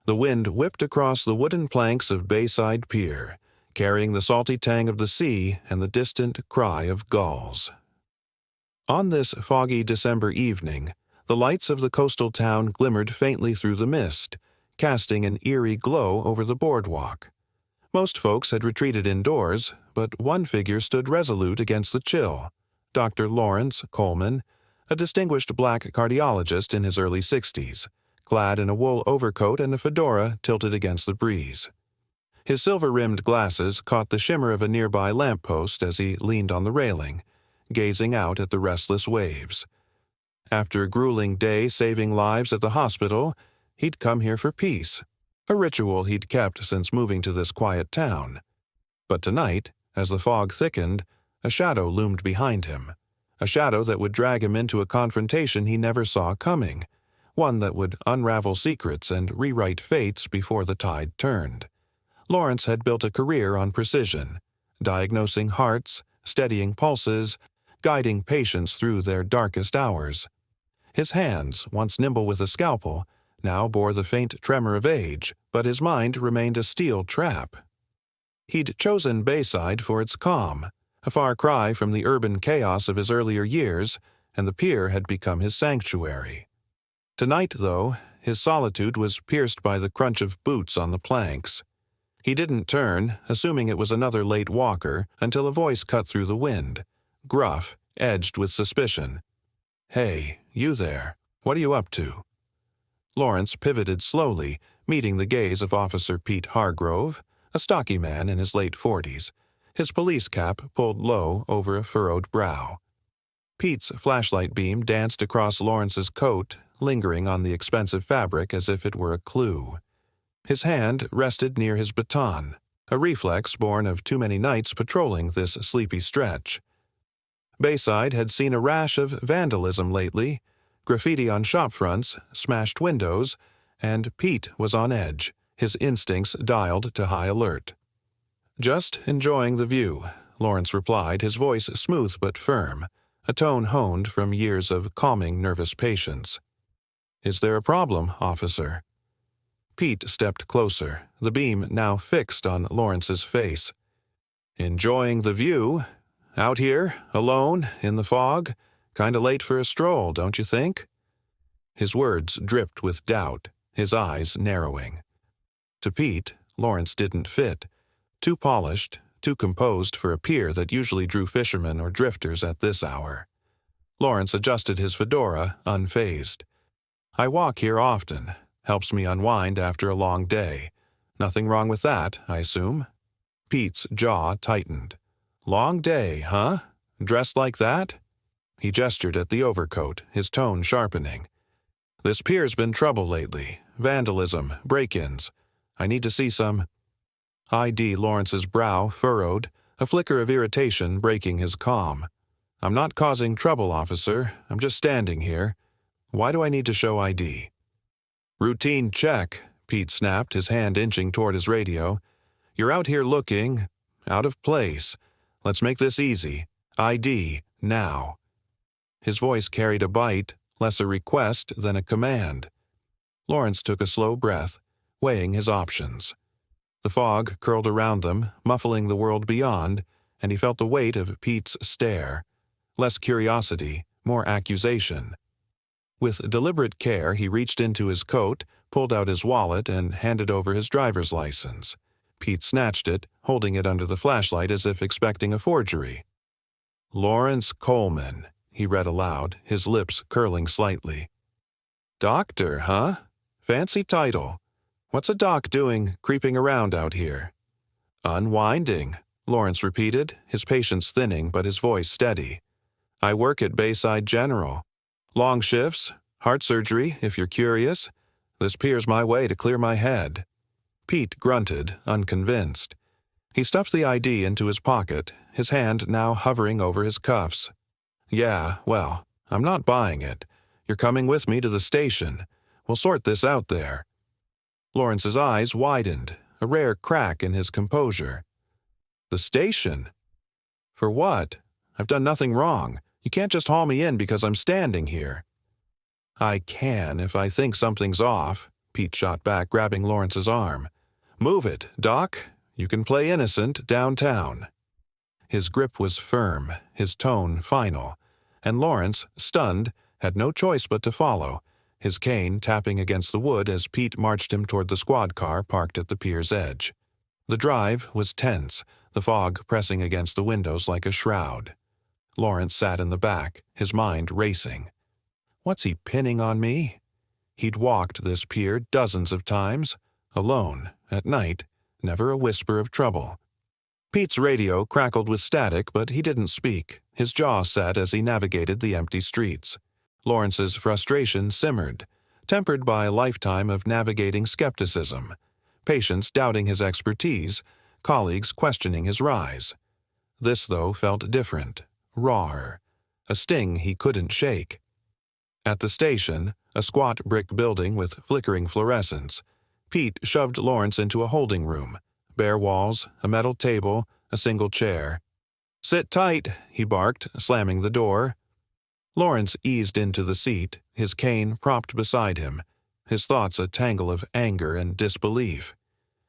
The wind whipped across the wooden planks of Bayside Pier, carrying the salty tang of the sea and the distant cry of gulls. On this foggy December evening, the lights of the coastal town glimmered faintly through the mist, casting an eerie glow over the boardwalk. Most folks had retreated indoors, but one figure stood resolute against the chill: Dr. Lawrence Coleman, a distinguished black cardiologist in his early 60s, clad in a wool overcoat and a fedora tilted against the breeze. His silver-rimmed glasses caught the shimmer of a nearby lamppost as he leaned on the railing, gazing out at the restless waves. After a grueling day saving lives at the hospital, he'd come here for peace, a ritual he'd kept since moving to this quiet town. But tonight, as the fog thickened, a shadow loomed behind him, a shadow that would drag him into a confrontation he never saw coming, one that would unravel secrets and rewrite fates before the tide turned. Lawrence had built a career on precision, diagnosing hearts, steadying pulses, guiding patients through their darkest hours. His hands, once nimble with a scalpel, now bore the faint tremor of age, but his mind remained a steel trap. He'd chosen Bayside for its calm, a far cry from the urban chaos of his earlier years, and the pier had become his sanctuary. Tonight, though, his solitude was pierced by the crunch of boots on the planks. He didn't turn, assuming it was another late walker, until a voice cut through the wind, gruff, edged with suspicion. "Hey, you there, what are you up to?" Lawrence pivoted slowly, meeting the gaze of Officer Pete Hargrove, a stocky man in his late 40s, his police cap pulled low over a furrowed brow. Pete's flashlight beam danced across Lawrence's coat, lingering on the expensive fabric as if it were a clue. His hand rested near his baton, a reflex born of too many nights patrolling this sleepy stretch. Bayside had seen a rash of vandalism lately, graffiti on shop fronts, smashed windows, and Pete was on edge, his instincts dialed to high alert. "Just enjoying the view," Lawrence replied, his voice smooth but firm, a tone honed from years of calming nervous patience. "Is there a problem, officer?" Pete stepped closer, the beam now fixed on Lawrence's face. "Enjoying the view? Out here, alone, in the fog? Kinda late for a stroll, don't you think?" His words dripped with doubt, his eyes narrowing. To Pete, Lawrence didn't fit. Too polished, too composed for a pier that usually drew fishermen or drifters at this hour. Lawrence adjusted his fedora, unfazed. "I walk here often. Helps me unwind after a long day. Nothing wrong with that, I assume?" Pete's jaw tightened. "Long day, huh? Dressed like that?" He gestured at the overcoat, his tone sharpening. "This pier's been trouble lately. Vandalism, break-ins. I need to see some—" ID Lawrence's brow furrowed, a flicker of irritation breaking his calm. "I'm not causing trouble, officer. I'm just standing here. Why do I need to show ID?" "Routine check," Pete snapped, his hand inching toward his radio. "You're out here looking out of place. Let's make this easy. ID, now." His voice carried a bite, less a request than a command. Lawrence took a slow breath, weighing his options. The fog curled around them, muffling the world beyond, and he felt the weight of Pete's stare. Less curiosity, more accusation. With deliberate care, he reached into his coat, pulled out his wallet, and handed over his driver's license. Pete snatched it, holding it under the flashlight as if expecting a forgery. "Lawrence Coleman," he read aloud, his lips curling slightly. "Doctor, huh? Fancy title. What's a doc doing creeping around out here?" "Unwinding," Lawrence repeated, his patience thinning but his voice steady. "I work at Bayside General. Long shifts, heart surgery, if you're curious. This pier's my way to clear my head." Pete grunted, unconvinced. He stuffed the ID into his pocket, his hand now hovering over his cuffs. "Yeah, well, I'm not buying it. You're coming with me to the station. We'll sort this out there." Lawrence's eyes widened, a rare crack in his composure. "The station? For what? I've done nothing wrong. You can't just haul me in because I'm standing here." "I can if I think something's off," Pete shot back, grabbing Lawrence's arm. "Move it, Doc. You can play innocent downtown." His grip was firm, his tone final, and Lawrence, stunned, had no choice but to follow, his cane tapping against the wood as Pete marched him toward the squad car parked at the pier's edge. The drive was tense, the fog pressing against the windows like a shroud. Lawrence sat in the back, his mind racing. What's he pinning on me? He'd walked this pier dozens of times, alone, at night, never a whisper of trouble. Pete's radio crackled with static, but he didn't speak, his jaw set as he navigated the empty streets. Lawrence's frustration simmered, tempered by a lifetime of navigating skepticism, patients doubting his expertise, colleagues questioning his rise. This, though, felt different, rawer, a sting he couldn't shake. At the station, a squat brick building with flickering fluorescents, Pete shoved Lawrence into a holding room. Bare walls, a metal table, a single chair. "Sit tight," he barked, slamming the door. Lawrence eased into the seat, his cane propped beside him, his thoughts a tangle of anger and disbelief.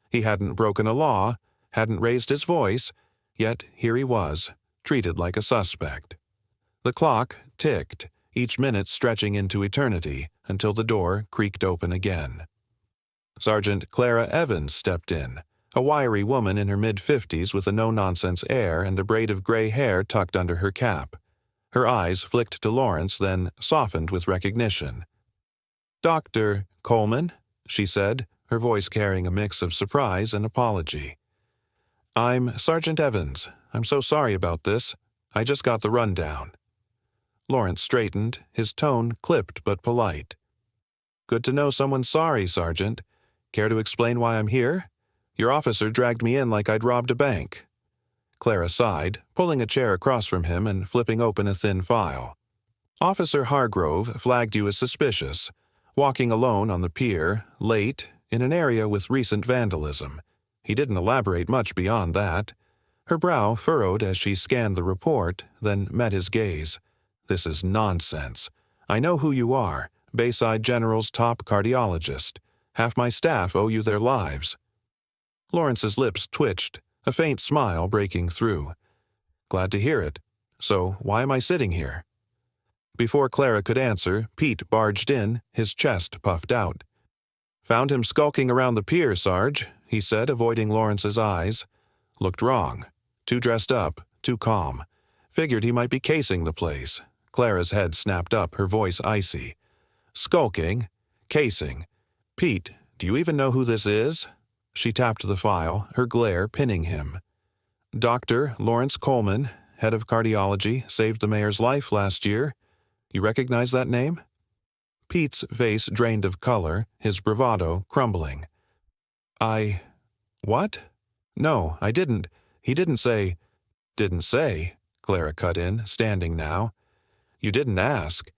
He hadn't broken a law, hadn't raised his voice, yet here he was, treated like a suspect. The clock ticked, each minute stretching into eternity, until the door creaked open again. Sergeant Clara Evans stepped in, a wiry woman in her mid-50s with a no-nonsense air and a braid of gray hair tucked under her cap. Her eyes flicked to Lawrence, then softened with recognition. "Dr. Coleman," she said, her voice carrying a mix of surprise and apology. "I'm Sergeant Evans. I'm so sorry about this. I just got the rundown." Lawrence straightened, his tone clipped but polite. "Good to know someone's sorry, Sergeant. Care to explain why I'm here? Your officer dragged me in like I'd robbed a bank." Clara sighed, pulling a chair across from him and flipping open a thin file. "Officer Hargrove flagged you as suspicious, walking alone on the pier, late, in an area with recent vandalism. He didn't elaborate much beyond that." Her brow furrowed as she scanned the report, then met his gaze. "This is nonsense. I know who you are, Bayside General's top cardiologist. Half my staff owe you their lives." Lawrence's lips twitched, a faint smile breaking through. "Glad to hear it. So why am I sitting here?" Before Clara could answer, Pete barged in, his chest puffed out. "Found him skulking around the pier, Sarge," he said, avoiding Lawrence's eyes. Looked wrong. Too dressed up, too calm. Figured he might be casing the place. Clara's head snapped up, her voice icy. "Skulking? Casing? Pete, do you even know who this is?" She tapped the file, her glare pinning him. "Dr. Lawrence Coleman, head of cardiology, saved the mayor's life last year. You recognize that name?" Pete's face drained of color, his bravado crumbling. What? No, I didn't. He didn't say." "Didn't say?" Clara cut in, standing now. "You didn't ask.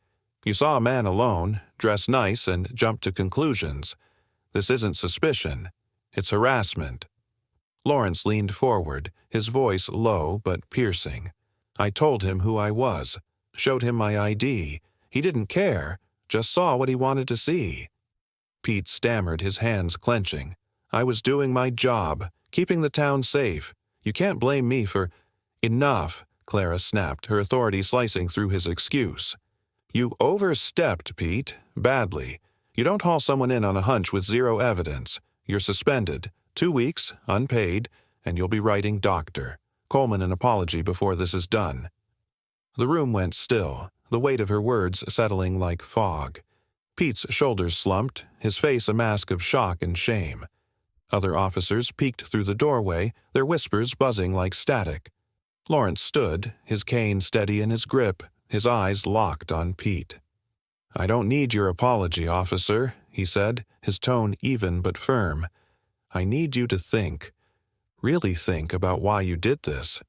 You saw a man alone, dressed nice, and jumped to conclusions. This isn't suspicion. It's harassment." Lawrence leaned forward, his voice low but piercing. "I told him who I was, showed him my ID. He didn't care, just saw what he wanted to see." Pete stammered, his hands clenching. "I was doing my job, keeping the town safe. You can't blame me for—" "Enough," Clara snapped, her authority slicing through his excuse. "You overstepped, Pete, badly. You don't haul someone in on a hunch with zero evidence. You're suspended, 2 weeks, unpaid, and you'll be writing Doctor Coleman an apology before this is done." The room went still, the weight of her words settling like fog. Pete's shoulders slumped, his face a mask of shock and shame. Other officers peeked through the doorway, their whispers buzzing like static. Lawrence stood, his cane steady in his grip, his eyes locked on Pete. "I don't need your apology, officer," he said, his tone even but firm. "I need you to think, really think about why you did this.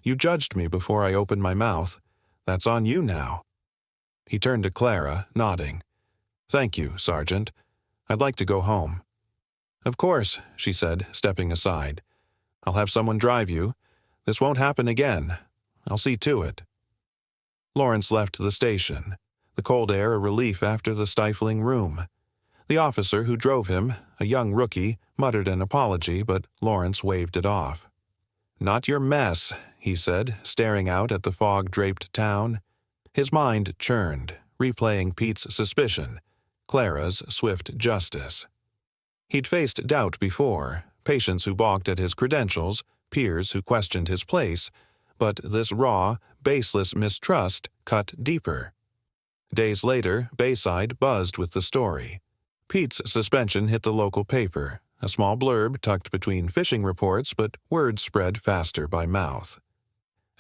You judged me before I opened my mouth. That's on you now." He turned to Clara, nodding. "Thank you, Sergeant. I'd like to go home." "Of course," she said, stepping aside. "I'll have someone drive you. This won't happen again. I'll see to it." Lawrence left the station, the cold air a relief after the stifling room. The officer who drove him, a young rookie, muttered an apology, but Lawrence waved it off. "Not your mess," he said, staring out at the fog-draped town. His mind churned, replaying Pete's suspicion, Clara's swift justice. He'd faced doubt before, patients who balked at his credentials, peers who questioned his place, but this raw, baseless mistrust cut deeper. Days later, Bayside buzzed with the story. Pete's suspension hit the local paper, a small blurb tucked between fishing reports, but word spread faster by mouth.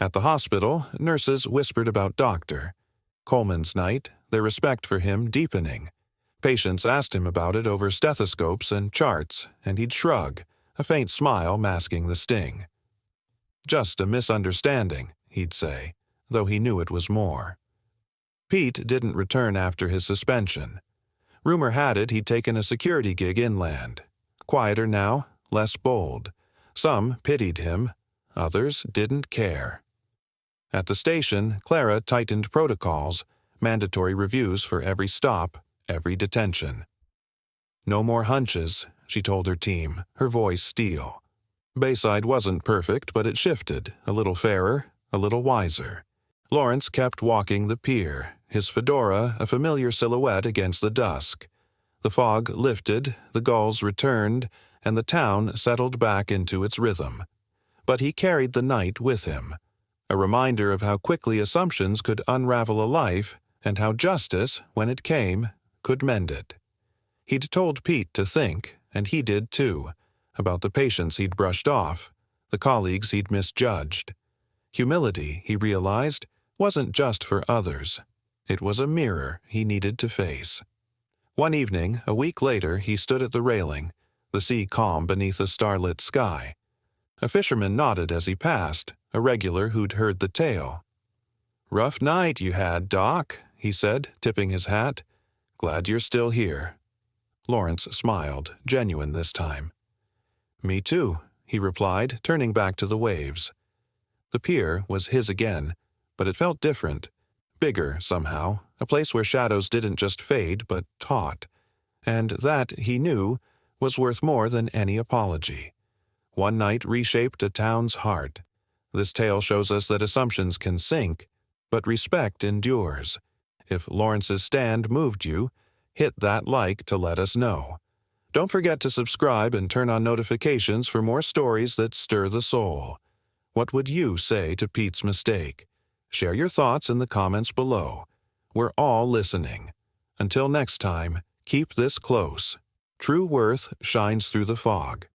At the hospital, nurses whispered about Doctor. Coleman's night, their respect for him deepening. Patients asked him about it over stethoscopes and charts, and he'd shrug, a faint smile masking the sting. "Just a misunderstanding," he'd say, though he knew it was more. Pete didn't return after his suspension. Rumor had it he'd taken a security gig inland. Quieter now, less bold. Some pitied him, others didn't care. At the station, Clara tightened protocols, mandatory reviews for every stop, every detention. "No more hunches," she told her team, her voice steel. Bayside wasn't perfect, but it shifted, a little fairer, a little wiser. Lawrence kept walking the pier, his fedora a familiar silhouette against the dusk. The fog lifted, the gulls returned, and the town settled back into its rhythm. But he carried the night with him, a reminder of how quickly assumptions could unravel a life and how justice, when it came, could mend it. He'd told Pete to think, and he did too, about the patients he'd brushed off, the colleagues he'd misjudged. Humility, he realized, wasn't just for others. It was a mirror he needed to face. One evening, a week later, he stood at the railing, the sea calm beneath a starlit sky. A fisherman nodded as he passed, a regular who'd heard the tale. "Rough night you had, Doc," he said, tipping his hat. "Glad you're still here." Lawrence smiled, genuine this time. "Me too," he replied, turning back to the waves. The pier was his again, but it felt different. Bigger, somehow, a place where shadows didn't just fade, but taught. And that, he knew, was worth more than any apology. One night reshaped a town's heart. This tale shows us that assumptions can sink, but respect endures. If Lawrence's stand moved you, hit that like to let us know. Don't forget to subscribe and turn on notifications for more stories that stir the soul. What would you say to Pete's mistake? Share your thoughts in the comments below. We're all listening. Until next time, keep this close. True worth shines through the fog.